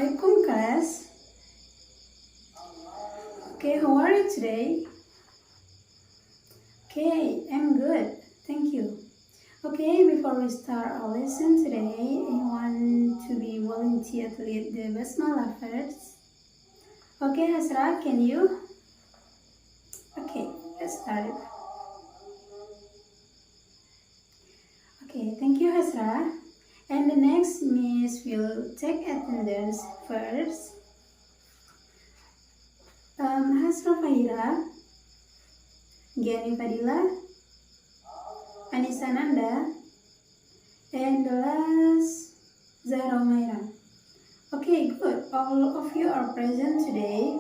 Assalamualaikum class. Okay, how are you today? Okay, I'm good. Thank you. Okay, before we start our lesson today, I want to be volunteer to lead the Basmalah first. Okay, Hasra, can you? Okay, let's start. Okay, thank you, Hasra. And the next Miss will take attendance first. Hasra Fahira, Giani Fadila, Anissa Nanda, and the last Zahra Umaira. Okay, good. All of you are present today.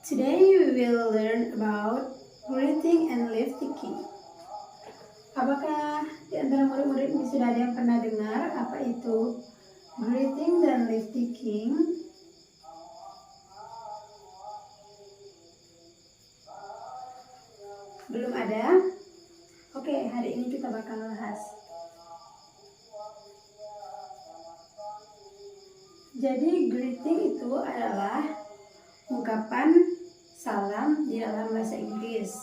Today we will learn about greeting and leave taking. Apakah di antara murid-murid ini sudah ada yang pernah dengar apa itu greeting dan leave taking? Belum ada? Oke, hari ini kita bakal bahas. Jadi greeting itu adalah ungkapan salam di dalam bahasa Inggris.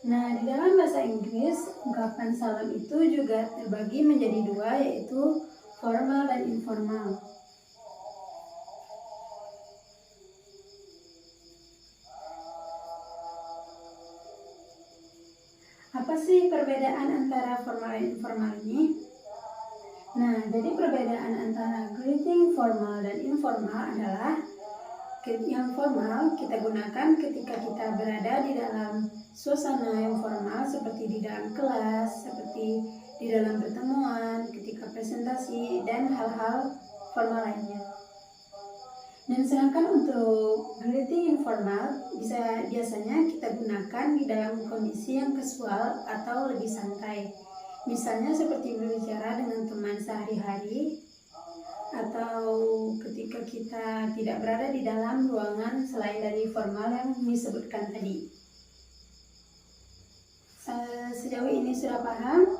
Nah, di dalam bahasa Inggris, ungkapan salam itu juga terbagi menjadi dua, yaitu formal dan informal. Apa sih perbedaan antara formal dan informal ini? Nah, jadi perbedaan antara greeting formal dan informal adalah yang formal kita gunakan ketika kita berada di dalam suasana yang formal, seperti di dalam kelas, seperti di dalam pertemuan, ketika presentasi, dan hal-hal formal lainnya. Dan sedangkan untuk greeting informal biasanya kita gunakan di dalam kondisi yang casual atau lebih santai. Misalnya seperti berbicara dengan teman sehari-hari, atau ketika kita tidak berada di dalam ruangan selain dari formal yang disebutkan tadi. Sejauh ini sudah paham?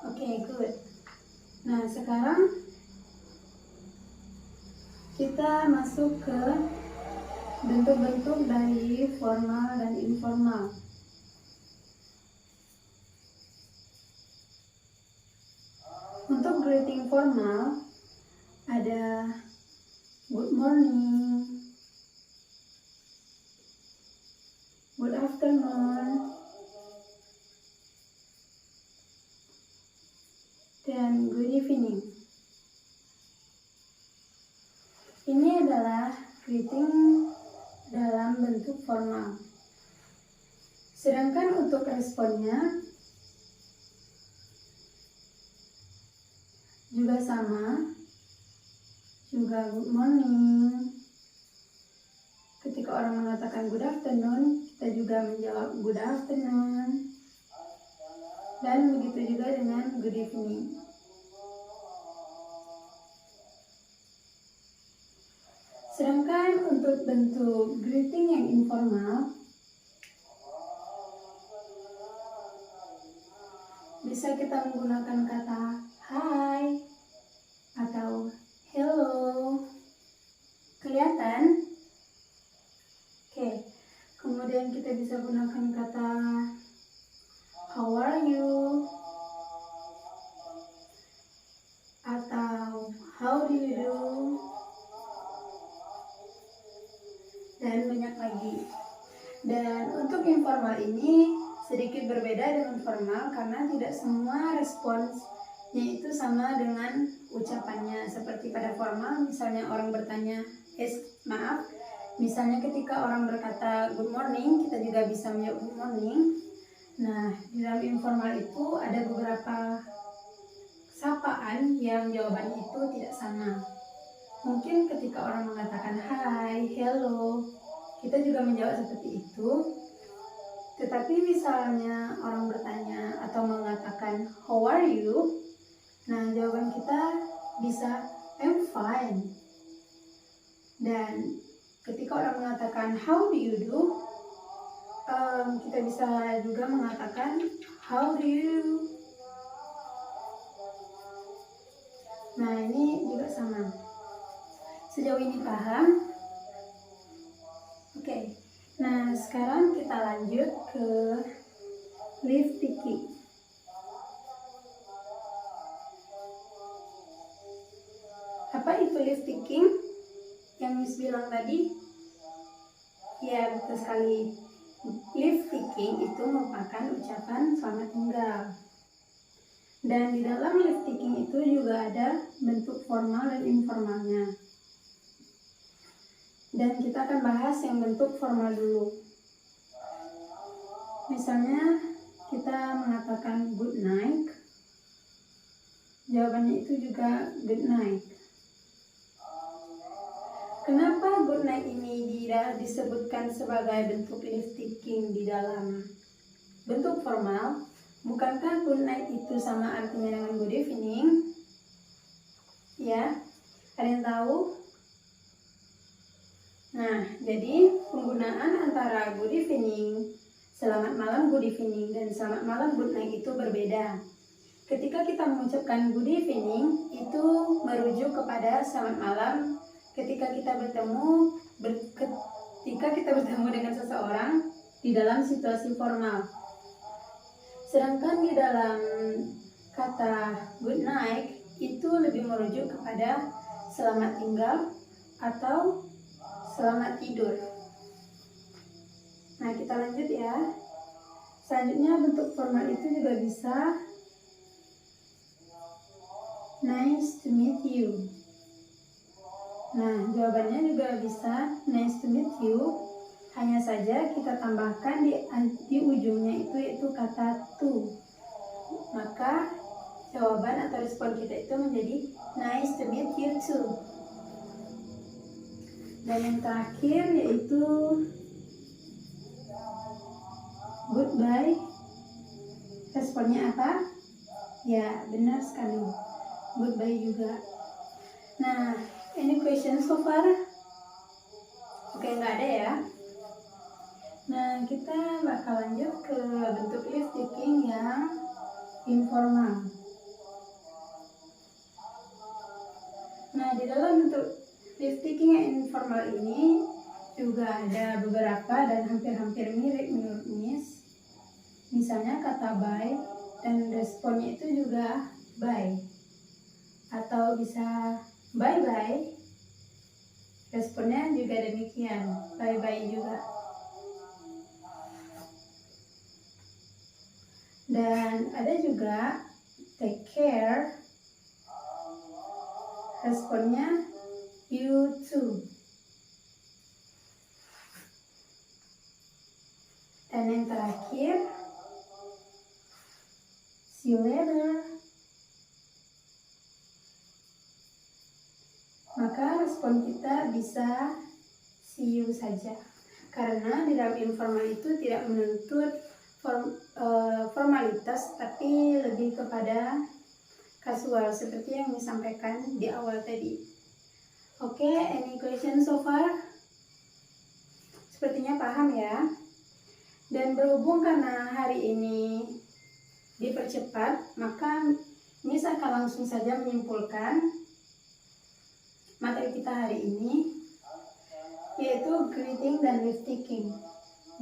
Oke, good. Nah, sekarang kita masuk ke bentuk-bentuk dari formal dan informal. Untuk greeting formal ada good morning, good afternoon, dan good evening. Ini adalah greeting dalam bentuk formal. Sedangkan untuk responnya juga sama, juga good morning. Ketika orang mengatakan good afternoon, kita juga menjawab good afternoon. Dan begitu juga dengan good evening. Sedangkan untuk bentuk greeting yang informal, bisa kita menggunakan kata hi atau hello. Kelihatan? Oke. Kemudian kita bisa gunakan kata how are you atau how do you do, dan banyak lagi. Dan untuk informal ini sedikit berbeda dengan formal karena tidak semua responsnya itu sama dengan ucapannya. Seperti pada formal, misalnya orang bertanya, misalnya ketika orang berkata good morning, kita juga bisa menjawab good morning. Nah, di dalam informal itu ada beberapa sapaan yang jawabannya itu tidak sama. Mungkin ketika orang mengatakan hi, hello, kita juga menjawab seperti itu. Tetapi misalnya orang bertanya atau mengatakan how are you, nah jawaban kita bisa I'm fine. Dan ketika orang mengatakan how do you do, kita bisa juga mengatakan how do you. Nah, ini juga bersama. Sejauh ini paham? Oke. Nah, sekarang kita lanjut ke leave taking. Apa itu leave taking? Yang Miss bilang tadi? Ya, betul sekali. Leave taking itu merupakan ucapan selamat tinggal. Dan di dalam leave taking itu juga ada bentuk formal dan informalnya. Dan kita akan bahas yang bentuk formal dulu. Misalnya kita mengatakan good night. Jawabannya itu juga good night. Kenapa good night ini disebutkan sebagai bentuk leave taking di dalam bentuk formal? Bukankah good night itu sama artinya dengan good evening? Ya, ada yang tahu? Nah, jadi penggunaan antara good evening, selamat malam good evening, dan selamat malam good night itu berbeda. Ketika kita mengucapkan good evening, itu merujuk kepada selamat malam ketika kita bertemu dengan seseorang di dalam situasi formal. Sedangkan di dalam kata good night itu lebih merujuk kepada selamat tinggal atau selamat tidur. Nah, kita lanjut ya. Selanjutnya bentuk formal itu juga bisa nice to meet you. Nah, jawabannya juga bisa nice to meet you. Hanya saja kita tambahkan di ujungnya itu yaitu kata to. Maka jawaban atau respon kita itu menjadi nice to meet you too. Dan yang terakhir yaitu goodbye. Responnya apa? Ya, benar sekali. Goodbye juga. Nah, any question so far? Oke, nggak ada ya. Nah, kita bakal lanjut ke bentuk leave taking yang informal. Nah, di dalam bentuk leave taking yang informal ini juga ada beberapa dan hampir-hampir mirip menurut Miss. Misalnya kata bye dan responnya itu juga bye. Atau bisa bye-bye. Responnya juga demikian, bye-bye juga. Dan ada juga take care. Responnya you too. Dan yang terakhir see you later. Maka respon kita bisa see you saja. Karena di dalam informal itu tidak menuntut formalitas, tapi lebih kepada kasual seperti yang disampaikan di awal tadi. Oke, any question so far? Sepertinya paham ya. Dan berhubung karena hari ini dipercepat, maka Miss akan langsung saja menyimpulkan materi kita hari ini, yaitu greeting dan leave taking.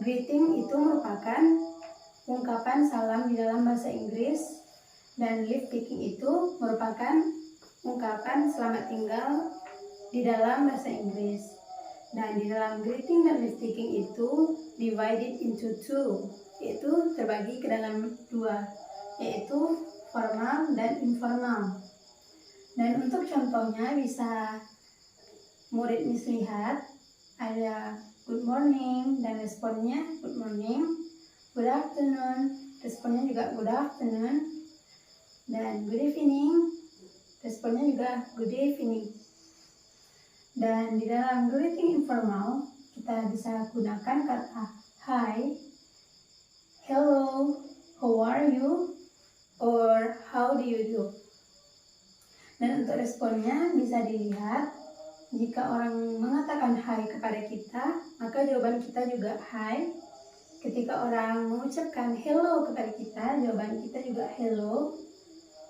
Greeting itu merupakan ungkapan salam di dalam bahasa Inggris, dan leave taking itu merupakan ungkapan selamat tinggal di dalam bahasa Inggris. Dan di dalam greeting dan leave taking itu divided into two, yaitu terbagi ke dalam dua, yaitu formal dan informal. Dan untuk contohnya bisa murid Miss lihat, ada good morning dan responnya good morning, good afternoon, responnya juga good afternoon, dan good evening, responnya juga good evening. Dan di dalam greeting informal, kita bisa gunakan kata hi, hello, how are you, or how do you do. Dan untuk responnya bisa dilihat, jika orang mengatakan hi kepada kita, maka jawaban kita juga hi. Ketika orang mengucapkan hello kepada kita, jawaban kita juga hello.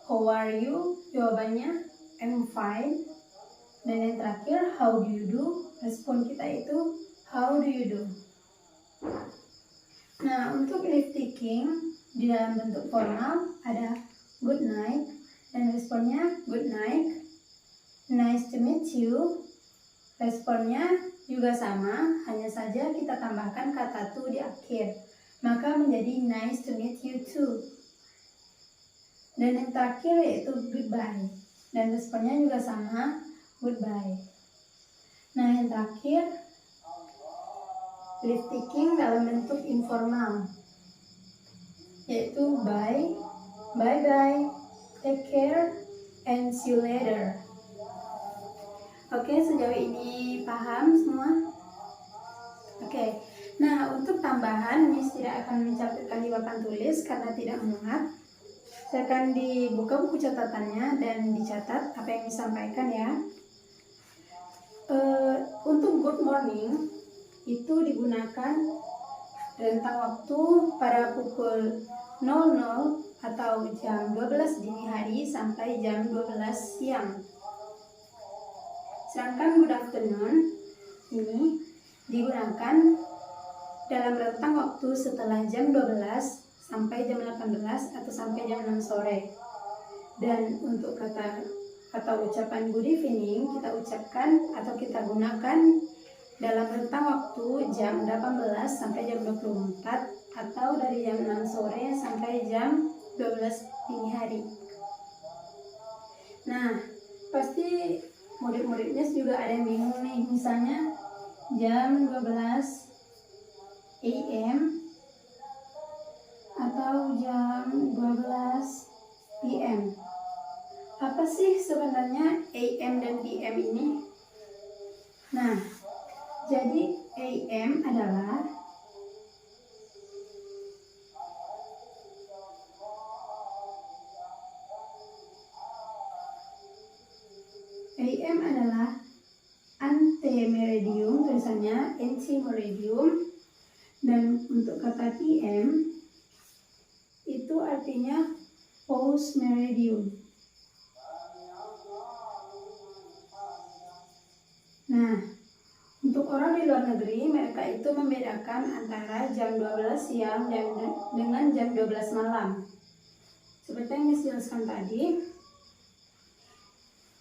How are you? Jawabannya I'm fine. Dan yang terakhir, how do you do? Respon kita itu how do you do. Nah, untuk leave taking di dalam bentuk formal ada good night dan responnya good night. Nice to meet you. Responnya juga sama, hanya saja kita tambahkan kata to di akhir. Maka menjadi nice to meet you too. Dan yang terakhir yaitu goodbye. Dan responnya juga sama, goodbye. Nah, yang terakhir leave taking dalam bentuk informal, yaitu bye, bye-bye, take care, and see you later. Oke, sejauh ini paham semua? Oke, nah untuk tambahan, Miss tidak akan mencatatkan di papan tulis karena tidak muat. Saya akan dibuka buku catatannya dan dicatat apa yang disampaikan ya. Untuk good morning itu digunakan rentang waktu pada pukul 00 atau jam 12 dini hari sampai jam 12 siang. Sedangkan good afternoon ini digunakan dalam rentang waktu setelah jam 12 sampai jam 18 atau sampai jam 6 sore. Dan untuk kata ucapan good evening kita ucapkan atau kita gunakan dalam rentang waktu jam 18 sampai jam 24 atau dari jam 6 sore sampai jam 12 dini hari. Nah, pasti murid-muridnya juga ada yang bingung nih, misalnya jam 12 AM atau jam 12 PM. Apa sih sebenarnya AM dan PM ini? Nah, jadi AM adalah antemeridium, tulisannya antemeridium. Dan untuk kata PM itu artinya postmeridium. Nah, untuk orang di luar negeri, mereka itu membedakan antara jam 12 siang dengan jam 12 malam. Seperti yang dijelaskan tadi,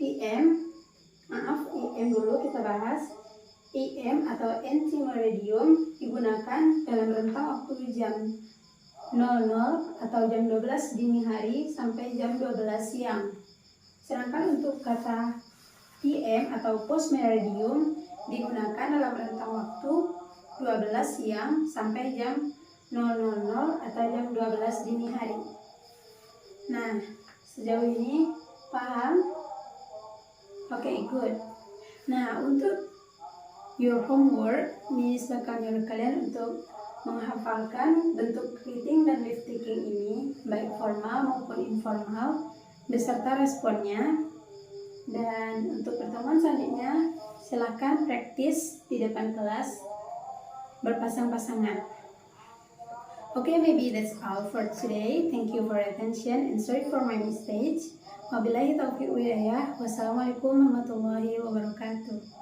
PM dulu kita bahas. AM atau antemeridium digunakan dalam rentang waktu jam 00 atau jam 12 dini hari sampai jam 12 siang. Sedangkan untuk kata PM atau postmeridium digunakan dalam rentang waktu 12 siang sampai jam 00 atau jam 12 dini hari. Nah, sejauh ini paham? Oke, good. Nah, untuk your homework, Miss bakal nyuruh kalian untuk menghafalkan bentuk greeting dan leave taking ini, baik formal maupun informal, beserta responnya. Dan untuk pertemuan selanjutnya, silakan praktis di depan kelas berpasang-pasangan. Okay, maybe that's all for today. Thank you for your attention and sorry for my mistakes. Wabillahi taufiq wa hidayah. Wassalamualaikum warahmatullahi wabarakatuh.